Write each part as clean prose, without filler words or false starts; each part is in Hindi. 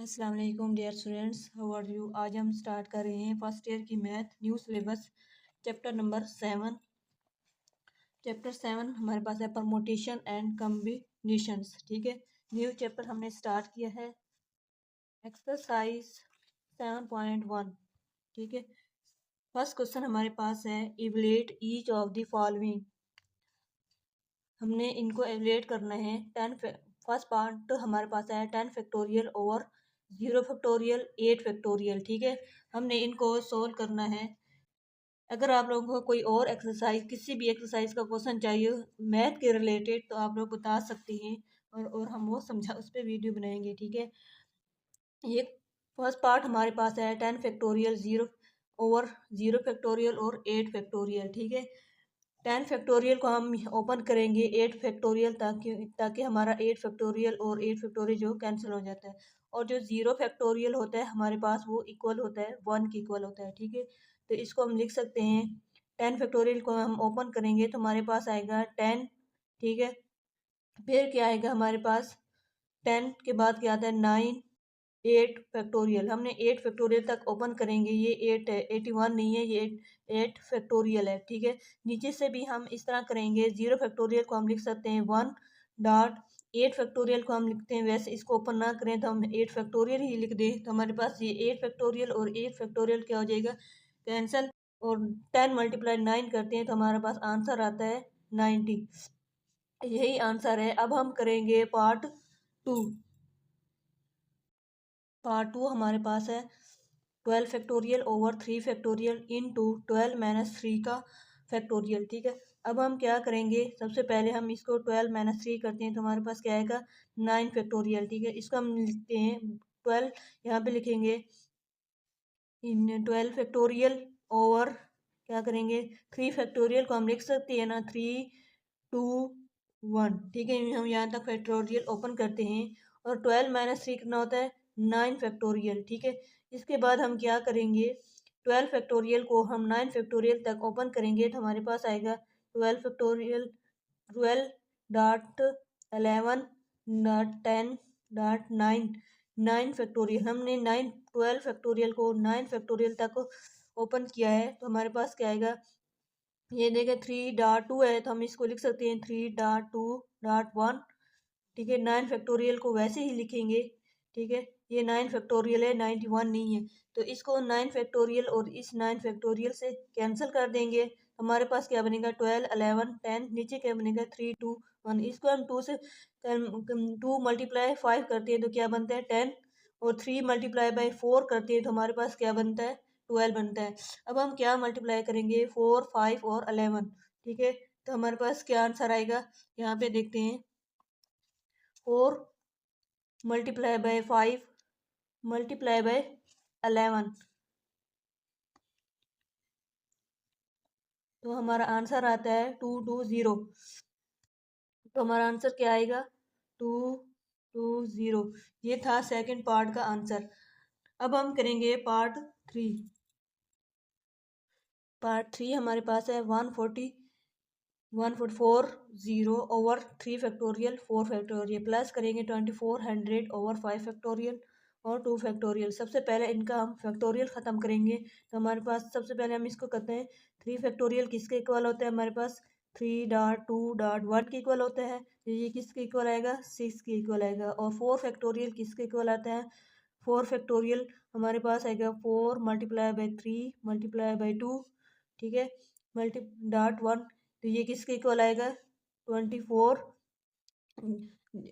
अस्सलाम वालेकुम dear students, how are you. आज हम स्टार्ट कर रहे हैं फर्स्ट ईयर की math new syllabus chapter number 7। Chapter 7 हमारे पास है परमुटेशन एंड कॉम्बिनेशंस। ठीक है, न्यू चैप्टर हमने स्टार्ट किया है एक्सरसाइज 7.1। ठीक है, फर्स्ट क्वेश्चन हमारे पास है इवलेट ईच ऑफ द फॉलोइंग। हमने इनको एवलेट करना है। फर्स्ट पार्ट हमारे पास है 10 फैक्टोरियल ओवर 0 फैक्टोरियल 8 फैक्टोरियल। ठीक है, हमने इनको सोल्व करना है। अगर आप लोगों को कोई और एक्सरसाइज, किसी भी एक्सरसाइज का क्वेश्चन चाहिए मैथ के रिलेटेड, तो आप लोग बता सकती हैं और हम वो समझा उस पर वीडियो बनाएंगे। ठीक है, ये फर्स्ट पार्ट हमारे पास है 10 फैक्टोरियल 0 ओवर 0 फैक्टोरियल और 8 फैक्टोरियल। ठीक है, 10 फैक्टोरियल को हम ओपन करेंगे 8 फैक्टोरियल ताकि हमारा 8 फैक्टोरियल और 8 फैक्टोरियल जो कैंसिल हो जाता है। और जो 0 फैक्टोरियल होता है हमारे पास वो इक्वल होता है 1 के इक्वल होता है। ठीक है, तो इसको हम लिख सकते हैं 10 फैक्टोरियल को हम ओपन करेंगे तो हमारे पास आएगा 10। ठीक है, फिर क्या आएगा हमारे पास 10 के बाद क्या आता है 9 8 फैक्टोरियल। हमने 8 फैक्टोरियल तक ओपन करेंगे, ये 8 है 81 नहीं है, ये 8 फैक्टोरियल है। ठीक है, नीचे से भी हम इस तरह करेंगे। 0 फैक्टोरियल को हम लिख सकते हैं 1 डॉट 8 फैक्टोरियल को हम लिखते हैं, वैसे इसको ओपन ना करें तो हम 8 फैक्टोरियल ही लिख दें, तो हमारे पास ये 8 फैक्टोरियल और 8 फैक्टोरियल क्या हो जाएगा कैंसल। और 10 मल्टीप्लाई 9 करते हैं तो हमारे पास आंसर आता है 90। यही आंसर है। अब हम करेंगे पार्ट 2। पार्ट 2 हमारे पास है 12 factorial over 3 factorial into 12 minus 3 का फैक्टोरियल। ठीक है, अब हम क्या करेंगे, सबसे पहले हम इसको 12 माइनस 3 करते हैं तो हमारे पास क्या आएगा 9 फैक्टोरियल। ठीक है, इसको हम लिखते हैं 12, यहाँ पे लिखेंगे इन 12 फैक्टोरियल ओवर क्या करेंगे 3 फैक्टोरियल को हम लिख सकते हैं ना 3 2 1। ठीक है, हम यहाँ तक फैक्टोरियल ओपन करते हैं और 12 माइनस 3 कितना होता है 9 फैक्टोरियल। ठीक है, इसके बाद हम क्या करेंगे 12 फैक्टोरियल को हम 9 फैक्टोरियल तक ओपन करेंगे तो हमारे पास आएगा 12 factorial 12 dot 11 dot 10 dot 9 factorial. हमने 12 फैक्टोरियल को 9 फैक्टोरियल तक ओपन किया है तो हमारे पास क्या आएगा, ये देखें 3.2 है तो हम इसको लिख सकते हैं 3.2.1। ठीक है, 9 फैक्टोरियल को वैसे ही लिखेंगे। ठीक है, ये 9 फैक्टोरियल है 91 नहीं है, तो इसको 9 फैक्टोरियल और इस 9 फैक्टोरियल से कैंसिल कर देंगे। हमारे पास क्या बनेगा 12 11 10, नीचे क्या बनेगा 3 2 1। इसको हम 2 से 2 मल्टीप्लाई 5 करते हैं तो क्या बनता है 10, और 3 मल्टीप्लाई बाई 4 करते हैं तो हमारे पास क्या बनता है 12 बनता है। अब हम क्या मल्टीप्लाई करेंगे 4 5 और 11। ठीक है, तो हमारे पास क्या आंसर आएगा, यहाँ पे देखते हैं 4 मल्टीप्लाई बाय 5 मल्टीप्लाई बाय 11, तो हमारा आंसर आता है 220। तो हमारा आंसर क्या आएगा 220। ये था सेकंड पार्ट का आंसर। अब हम करेंगे पार्ट 3। पार्ट 3 हमारे पास है 144 0 ओवर 3 फैक्टोरियल 4 फैक्टोरियल प्लस करेंगे 2400 ओवर 5 फैक्टोरियल और 2 फैक्टोरियल। सबसे पहले इनका हम फैक्टोरियल ख़त्म करेंगे तो हमारे पास सबसे पहले हम इसको करते हैं 3 फैक्टोरियल किसके इक्वल होता है हमारे पास 3.2.1 के इक्वल होता है, तो ये किसके इक्वल आएगा 6 के इक्वल आएगा। और 4 फैक्टोरियल किसके इक्वल आता है 4 फैक्टोरियल हमारे पास आएगा 4 मल्टीप्लाई बाई 3 मल्टीप्लाई बाई 2। ठीक है, मल्टी डॉट 1, तो ये किसके इक्वल आएगा 24।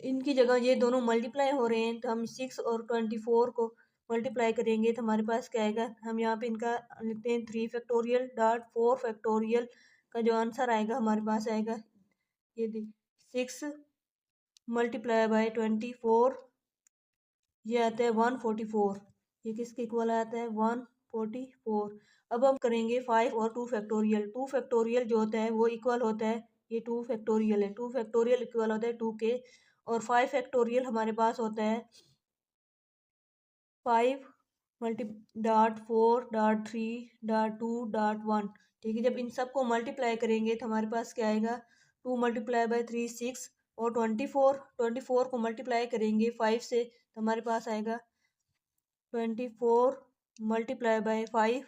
इनकी जगह ये दोनों मल्टीप्लाई हो रहे हैं तो हम 6 और 24 को मल्टीप्लाई करेंगे तो हमारे पास क्या आएगा, हम यहाँ पे इनका लिखते हैं 3 फैक्टोरियल डॉट 4 फैक्टोरियल का जो आंसर आएगा हमारे पास आएगा ये 6 मल्टीप्लाई बाई 24, ये आता है 144। ये किसके इक्वल आता है 144। अब हम करेंगे 5 और 2 फैक्टोरियल। 2 फैक्टोरियल जो होता है वो इक्वल होता है, ये 2 फैक्टोरियल है, 2 फैक्टोरियल इक्वल होता है 2 के। और 5 फैक्टोरियल हमारे पास होता है 5 multi dot 4 dot 3 dot 2 dot 1। ठीक है, जब इन सबको मल्टीप्लाई करेंगे तो हमारे पास क्या आएगा 2 मल्टीप्लाई बाई 3 6 और 24 को मल्टीप्लाई करेंगे 5 से तो हमारे पास आएगा 24 मल्टीप्लाई बाय 5,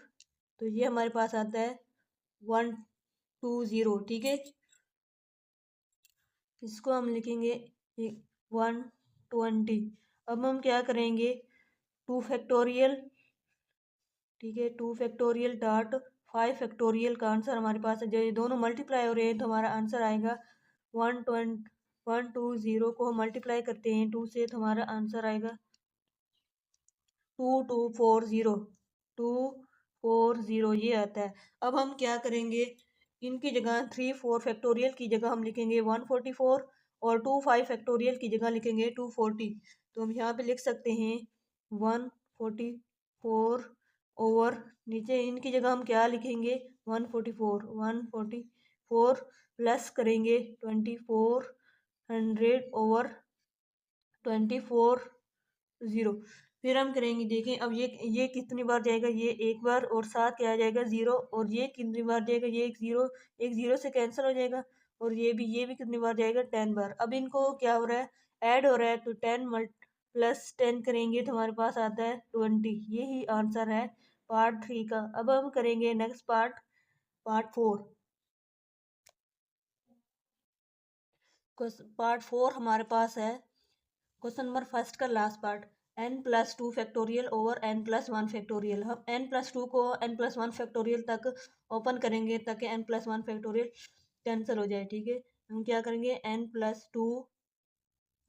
तो ये हमारे पास आता है 120। ठीक है, इसको हम लिखेंगे 120। अब हम क्या करेंगे, 2 फैक्टोरियल, ठीक है, 2 फैक्टोरियल डॉट 5 फैक्टोरियल का आंसर हमारे पास है। जब ये दोनों मल्टीप्लाई हो रहे हैं तो हमारा आंसर आएगा 120 को हम मल्टीप्लाई करते हैं 2 से, तो हमारा आंसर आएगा 2240, 240 ये आता है। अब हम क्या करेंगे, इनकी जगह 3 4 फैक्टोरियल की जगह हम लिखेंगे 144 और 2 5 फैक्टोरियल की जगह लिखेंगे 240। तो हम यहाँ पे लिख सकते हैं 144 ओवर, नीचे इनकी जगह हम क्या लिखेंगे 144 प्लस करेंगे 2400 ओवर 24 फिर हम करेंगे, देखें अब ये कितनी बार जाएगा, ये एक बार और साथ क्या आ जाएगा 0, और ये कितनी बार जाएगा, ये एक जीरो से कैंसिल हो जाएगा, और ये भी कितनी बार जाएगा 10 बार। अब इनको क्या हो रहा है, ऐड हो रहा है, तो 10 प्लस 10 करेंगे तो हमारे पास आता है 20। यही आंसर है पार्ट 3 का। अब हम करेंगे नेक्स्ट पार्ट 4। पार्ट 4 हमारे पास है क्वेश्चन नंबर फर्स्ट का last part, n+2 factorial over n+1 factorial. हम n+2 को n+1 फैक्टोरियल तक ओपन करेंगे ताकि n+1 फैक्टोरियल कैंसिल हो जाए। ठीक है, हम क्या करेंगे, n+2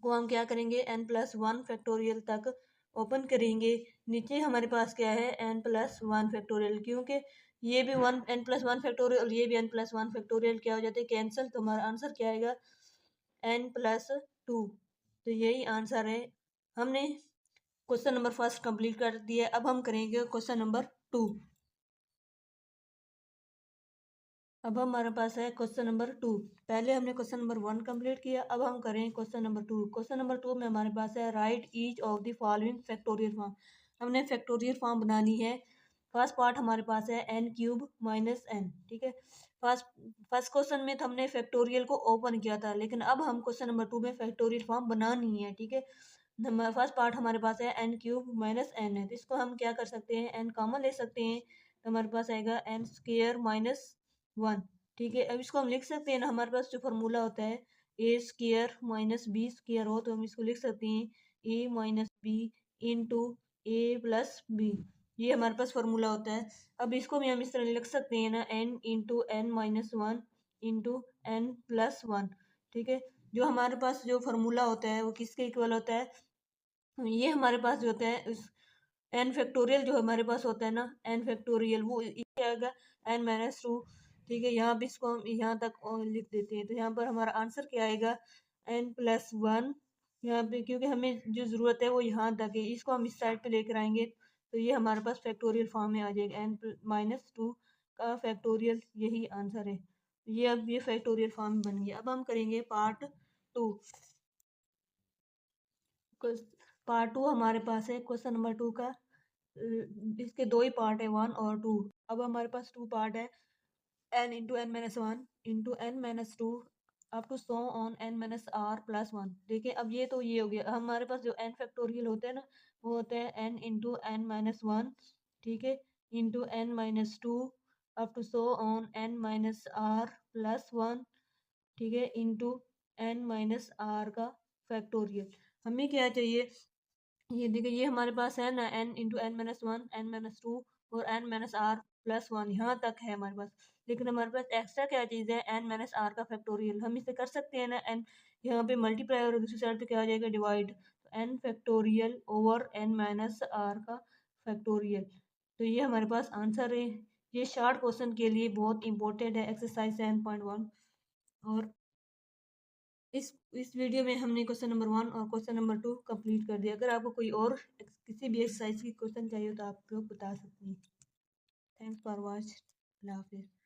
को हम क्या करेंगे n+1 फैक्टोरियल तक ओपन करेंगे। नीचे हमारे पास क्या है n+1 फैक्टोरियल, क्योंकि ये भी n+1 फैक्टोरियल और ये भी n+1 फैक्टोरियल क्या हो जाते हैं कैंसिल, तो हमारा आंसर क्या आएगा n+2। तो यही आंसर है। हमने क्वेश्चन नंबर फर्स्ट कंप्लीट कर दिया। अब हम करेंगे क्वेश्चन नंबर 2। अब हमारे पास है क्वेश्चन नंबर 2। पहले हमने क्वेश्चन नंबर 1 कंप्लीट किया, अब हम करें क्वेश्चन नंबर 2। क्वेश्चन नंबर 2 में हमारे पास है right each of the following factorial form. हमने फैक्टोरियल फॉर्म बनानी है। फर्स्ट पार्ट हमारे पास है n³ - n। ठीक है, फर्स्ट क्वेश्चन में तो हमने फैक्टोरियल को ओपन किया था, लेकिन अब हम क्वेश्चन नंबर 2 में फैक्टोरियल फॉर्म बनानी है। ठीक है, फर्स्ट पार्ट हमारे पास है n³ - n है, तो इसको हम क्या कर सकते हैं, n कॉमन ले सकते हैं, तो हमारे पास आएगा n² - 1। ठीक है, अब इसको हम लिख सकते हैं ना, हमारे पास जो फार्मूला होता है a² - b² हो, तो हम इसको लिख सकते हैं a - b इंटू a+b। ये हमारे पास फार्मूला होता है। अब इसको भी हम इस तरह लिख सकते हैं ना, n into n-1 into n+1। ठीक है, जो हमारे पास जो फार्मूला होता है वो किसके इक्वल होता है, ये हमारे पास जो होता है n फैक्टोरियल जो हमारे पास होता है ना, n फैक्टोरियल वो ये आएगा n-2। ठीक है, यहाँ भी इसको हम यहाँ तक लिख देते हैं, तो यहाँ पर हमारा आंसर क्या आएगा n+1। यहाँ पे क्योंकि हमें जो ज़रूरत है वो यहाँ तक है, इसको हम इस साइड पे लेकर आएंगे तो ये हमारे पास फैक्टोरियल फॉर्म में आ जाएगा n-2 का फैक्टोरियल, यही आंसर है। ये अब ये फैक्टोरियल फॉर्म बन गया। अब हम करेंगे पार्ट 2। पार्ट 2 हमारे पास है क्वेश्चन नंबर 2 का, इसके दो ही पार्ट है 1 और 2। अब हमारे पास 2 पार्ट है n into n-1 into n-2 up to so on n-r+1। देखिए अब ये तो ये हो गया, हमारे पास जो n फैक्टोरियल होते हैं ना वो होते हैं n इंटू n-1, ठीक है, into n-2 up to so on n-r+1, ठीक है, इंटू n-r का फैक्टोरियल। हमें क्या चाहिए, ये देखिए ये हमारे पास है ना n इंटू n-1 n-2 और n-r+1 यहाँ तक है हमारे पास, लेकिन हमारे पास एक्स्ट्रा क्या चीज़ है n-r का फैक्टोरियल। हम इसे कर सकते हैं ना, n यहाँ पे मल्टीप्लाई और दूसरी साइड पे क्या आ जाएगा डिवाइड, तो n फैक्टोरियल ओवर n-r का फैक्टोरियल। तो ये हमारे पास आंसर है। ये शार्ट क्वेश्चन के लिए बहुत इंपॉर्टेंट है, एक्सरसाइज 7.1। और इस वीडियो में हमने क्वेश्चन नंबर 1 और क्वेश्चन नंबर 2 कंप्लीट कर दिया। अगर आपको कोई और किसी भी एक्सरसाइज की क्वेश्चन चाहिए तो आप लोग बता सकते हैं। Thanks for watch. अल्लाह हाफिज़।